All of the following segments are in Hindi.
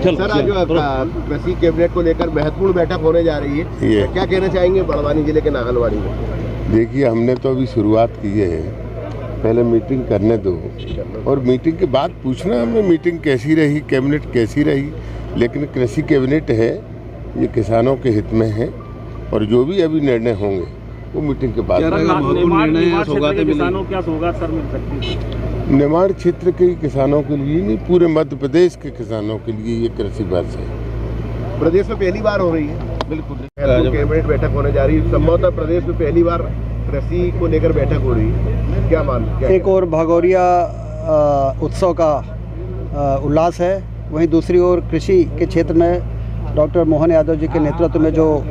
सर, आज कृषि कैबिनेट को लेकर महत्वपूर्ण बैठक होने जा रही है, क्या कहना चाहेंगे बड़वानी जिले के नागलवाड़ी में? देखिए, हमने तो अभी शुरुआत की है, पहले मीटिंग करने दो और मीटिंग के बाद पूछना हमें मीटिंग कैसी रही, कैबिनेट कैसी रही। लेकिन कृषि कैबिनेट है, ये किसानों के हित में है और जो भी अभी निर्णय होंगे वो मीटिंग के बाद। निमाड़ क्षेत्र के किसानों के लिए नहीं, पूरे मध्य प्रदेश के किसानों के लिए ये कृषि वर्ष है। प्रदेश में पहली बार हो रही है, बिल्कुल कैबिनेट बैठक होने जा रही है, संभवतः प्रदेश में पहली बार कृषि को लेकर बैठक हो रही है, क्या मानते हैं? एक और भगोरिया उत्सव का उल्लास है, वहीं दूसरी ओर कृषि के क्षेत्र में डॉक्टर मोहन यादव जी के नेतृत्व में जो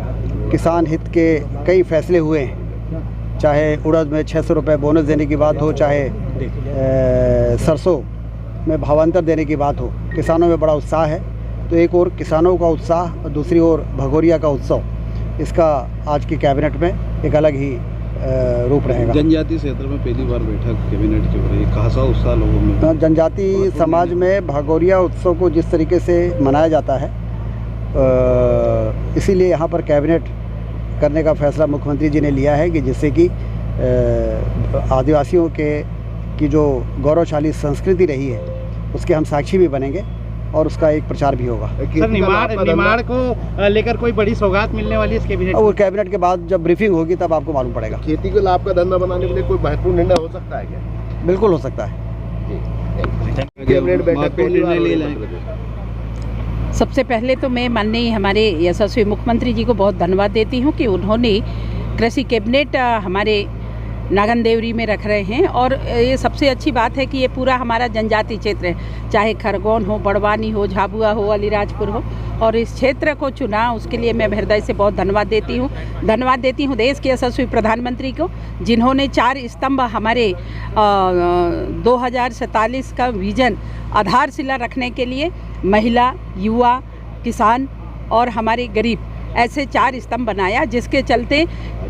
किसान हित के कई फैसले हुए हैं, चाहे उड़द में 600 रुपये बोनस देने की बात हो, चाहे सरसों में भावांतर देने की बात हो, किसानों में बड़ा उत्साह है। तो एक और किसानों का उत्साह और दूसरी ओर भगोरिया का उत्सव, इसका आज की कैबिनेट में एक अलग ही रूप रहेगा। जनजातीय क्षेत्र में पहली बार बैठक कैबिनेट की हो रही है, खासा उत्साह लोगों में। जनजातीय समाज में भगोरिया उत्सव को जिस तरीके से मनाया जाता है, इसीलिए यहाँ पर कैबिनेट करने का फैसला मुख्यमंत्री जी ने लिया है कि जिससे कि आदिवासियों की जो गौरवशाली संस्कृति रही है उसके हम साक्षी भी बनेंगे और उसका एक प्रचार भी होगा। सर, निमाड़ को लेकर कोई बड़ी सौगात मिलने वाली है इस कैबिनेट? और कैबिनेट के बाद जब ब्रीफिंग होगी तब आपको मालूम पड़ेगा। खेती को लाभ का धंधा बनाने के लिए कोई महत्वपूर्ण निर्णय हो सकता है क्या? बिल्कुल हो सकता है। कैबिनेट बैठक पहली बार हो रही है। सबसे पहले तो मैं माननीय हमारे यशस्वी मुख्यमंत्री जी को बहुत धन्यवाद देती हूँ कि उन्होंने कृषि कैबिनेट हमारे नागन देवरी में रख रहे हैं। और ये सबसे अच्छी बात है कि ये पूरा हमारा जनजाति क्षेत्र है, चाहे खरगोन हो, बड़वानी हो, झाबुआ हो, अलीराजपुर हो, और इस क्षेत्र को चुना, उसके लिए मैं हृदय से बहुत धन्यवाद देती हूँ देश के यशस्वी प्रधानमंत्री को, जिन्होंने 4 स्तंभ हमारे 2047 का विजन आधारशिला रखने के लिए महिला, युवा, किसान और हमारे गरीब, ऐसे 4 स्तंभ बनाया, जिसके चलते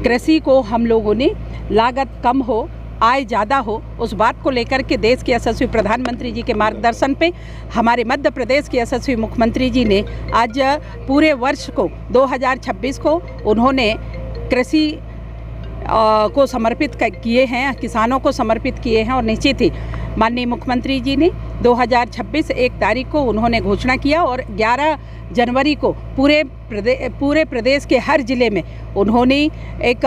कृषि को हम लोगों ने लागत कम हो, आय ज़्यादा हो, उस बात को लेकर के देश के यशस्वी प्रधानमंत्री जी के मार्गदर्शन पे हमारे मध्य प्रदेश के यशस्वी मुख्यमंत्री जी ने आज पूरे वर्ष को 2026 को उन्होंने कृषि को समर्पित किए हैं, किसानों को समर्पित किए हैं। और निश्चित ही माननीय मुख्यमंत्री जी ने 2026 1 तारीख को उन्होंने घोषणा किया और 11 जनवरी को पूरे प्रदेश के हर ज़िले में उन्होंने एक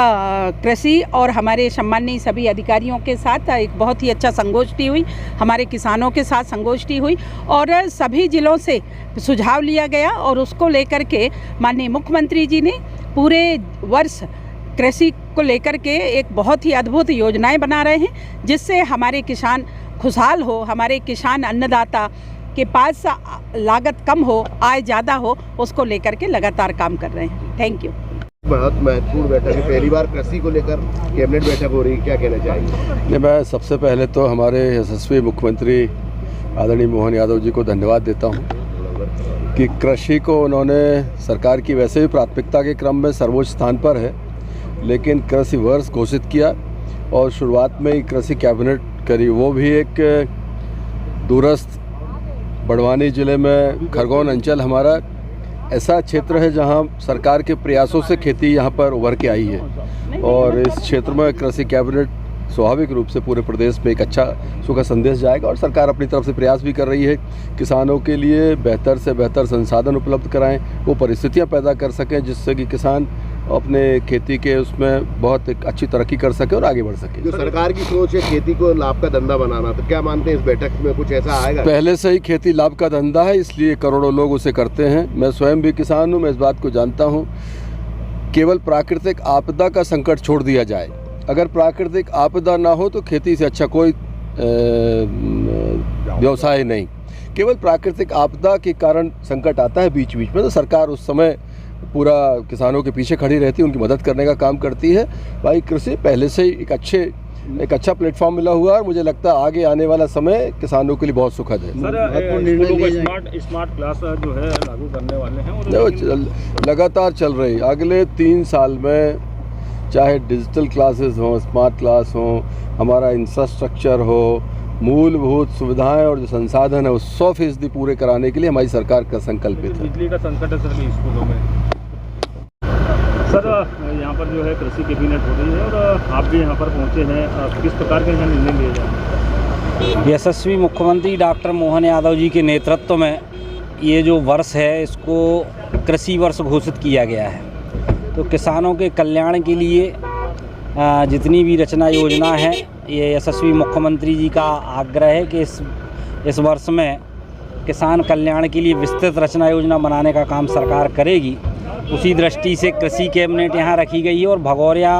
कृषि और हमारे सम्माननीय सभी अधिकारियों के साथ एक बहुत ही अच्छा संगोष्ठी हुई, हमारे किसानों के साथ संगोष्ठी हुई और सभी ज़िलों से सुझाव लिया गया और उसको लेकर के माननीय मुख्यमंत्री जी ने पूरे वर्ष कृषि को लेकर के एक बहुत ही अद्भुत योजनाएं बना रहे हैं, जिससे हमारे किसान खुशहाल हो, हमारे किसान अन्नदाता के पास लागत कम हो, आय ज़्यादा हो, उसको लेकर के लगातार काम कर रहे हैं। Thank you. बहुत महत्वपूर्ण बैठक है, पहली बार कृषि को लेकर कैबिनेट बैठक हो रही है, क्या कहना चाहेंगे? मैं सबसे पहले तो हमारे यशस्वी मुख्यमंत्री आदरणीय मोहन यादव जी को धन्यवाद देता हूँ कि कृषि को उन्होंने सरकार की वैसे भी प्राथमिकता के क्रम में सर्वोच्च स्थान पर है, लेकिन कृषि वर्ष घोषित किया और शुरुआत में ही कृषि कैबिनेट करी, वो भी एक दूरस्थ बड़वानी ज़िले में खरगोन अंचल हमारा ऐसा क्षेत्र है जहां सरकार के प्रयासों से खेती यहां पर उभर के आई है और इस क्षेत्र में कृषि कैबिनेट स्वाभाविक रूप से पूरे प्रदेश में एक अच्छा सुखद संदेश जाएगा और सरकार अपनी तरफ से प्रयास भी कर रही है किसानों के लिए बेहतर से बेहतर संसाधन उपलब्ध कराएं, वो परिस्थितियां पैदा कर सकें जिससे कि किसान अपने खेती के उसमें बहुत एक अच्छी तरक्की कर सके और आगे बढ़ सके। जो सरकार की सोच है खेती को लाभ का धंधा बनाना, तो क्या मानते हैं इस बैठक में कुछ ऐसा आएगा? पहले से ही खेती लाभ का धंधा है, इसलिए करोड़ों लोग उसे करते हैं। मैं स्वयं भी किसान हूँ, मैं इस बात को जानता हूँ। केवल प्राकृतिक आपदा का संकट छोड़ दिया जाए, अगर प्राकृतिक आपदा ना हो तो खेती से अच्छा कोई व्यवसाय नहीं। केवल प्राकृतिक आपदा के कारण संकट आता है बीच बीच में, तो सरकार उस समय पूरा किसानों के पीछे खड़ी रहती है, उनकी मदद करने का काम करती है। भाई कृषि पहले से ही एक अच्छा प्लेटफॉर्म मिला हुआ है और मुझे लगता है आगे आने वाला समय किसानों के लिए बहुत सुखद है। सर, स्मार्ट क्लास जो है लागू करने वाले हैं, लगातार चल रही। अगले 3 साल में चाहे डिजिटल क्लासेस हों, स्मार्ट क्लास हों, हमारा इंफ्रास्ट्रक्चर हो, मूलभूत सुविधाएं और जो संसाधन है वो 100% पूरे कराने के लिए हमारी सरकार का संकल्पित है। बिजली का संकट है सर भी स्कूलों में। सर यहाँ पर जो है कृषि कैबिनेट हो रही है और आप भी यहाँ पर पहुँचे हैं, किस प्रकार के यहाँ निर्णय लिए जा रहे हैं? यशस्वी मुख्यमंत्री डॉक्टर मोहन यादव जी के नेतृत्व में ये जो वर्ष है इसको कृषि वर्ष घोषित किया गया है। तो किसानों के कल्याण के लिए जितनी भी रचना योजना है, ये यशस्वी मुख्यमंत्री जी का आग्रह है कि इस वर्ष में किसान कल्याण के लिए विस्तृत रचना योजना बनाने का काम सरकार करेगी। उसी दृष्टि से कृषि कैबिनेट यहाँ रखी गई है और भगौरिया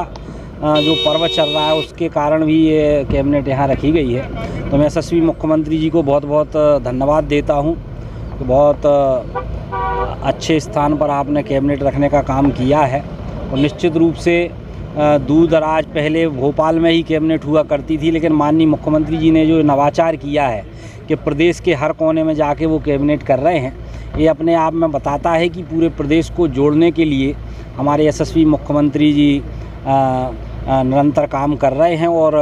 जो पर्व चल रहा है उसके कारण भी ये कैबिनेट यहाँ रखी गई है। तो मैं यशस्वी मुख्यमंत्री जी को बहुत बहुत धन्यवाद देता हूँ कि बहुत अच्छे स्थान पर आपने कैबिनेट रखने का काम किया है। और निश्चित रूप से दूर दराज पहले भोपाल में ही कैबिनेट हुआ करती थी, लेकिन माननीय मुख्यमंत्री जी ने जो नवाचार किया है कि प्रदेश के हर कोने में जाके वो कैबिनेट कर रहे हैं, ये अपने आप में बताता है कि पूरे प्रदेश को जोड़ने के लिए हमारे यशस्वी मुख्यमंत्री जी निरंतर काम कर रहे हैं और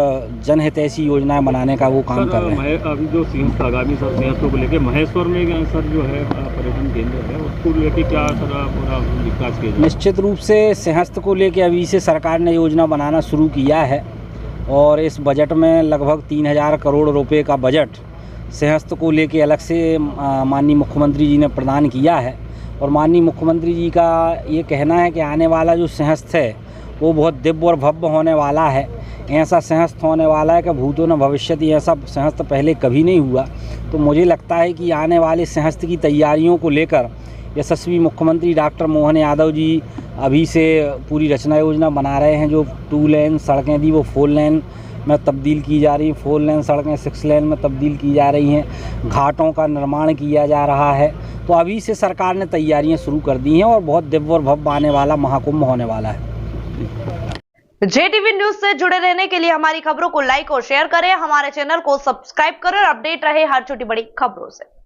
जनहितैषी योजनाएं बनाने का वो काम कर रहे हैं। अभी जो सिंहस्थ आगामी सर सिंहस्थ को लेकर महेश्वर में सर जो है पर्यटन केंद्र है उसको लेकर क्या सर पूरा विकास किया जाए? निश्चित रूप से सिंहस्थ को लेकर अभी से सरकार ने योजना बनाना शुरू किया है और इस बजट में लगभग 3000 करोड़ रुपए का बजट सिंहस्थ को लेके अलग से माननीय मुख्यमंत्री जी ने प्रदान किया है। और माननीय मुख्यमंत्री जी का ये कहना है कि आने वाला जो सिंहस्थ है वो बहुत दिव्य और भव्य होने वाला है। ऐसा सिंहस्थ होने वाला है कि भूतो न भविष्यति, ऐसा सिंहस्थ पहले कभी नहीं हुआ। तो मुझे लगता है कि आने वाले सिंहस्थ की तैयारियों को लेकर यशस्वी मुख्यमंत्री डॉक्टर मोहन यादव जी अभी से पूरी रचना योजना बना रहे हैं। जो 2 लेन सड़कें थी वो 4 लेन में तब्दील की जा रही हैं, 4 लेन सड़कें 6 लेन में तब्दील की जा रही हैं, घाटों का निर्माण किया जा रहा है। तो अभी से सरकार ने तैयारियां शुरू कर दी हैं और बहुत दिव्य और भव्य आने वाला महाकुंभ होने वाला है। JTV न्यूज से जुड़े रहने के लिए हमारी खबरों को लाइक और शेयर करें, हमारे चैनल को सब्सक्राइब करें और अपडेट रहे हर छोटी बड़ी खबरों से।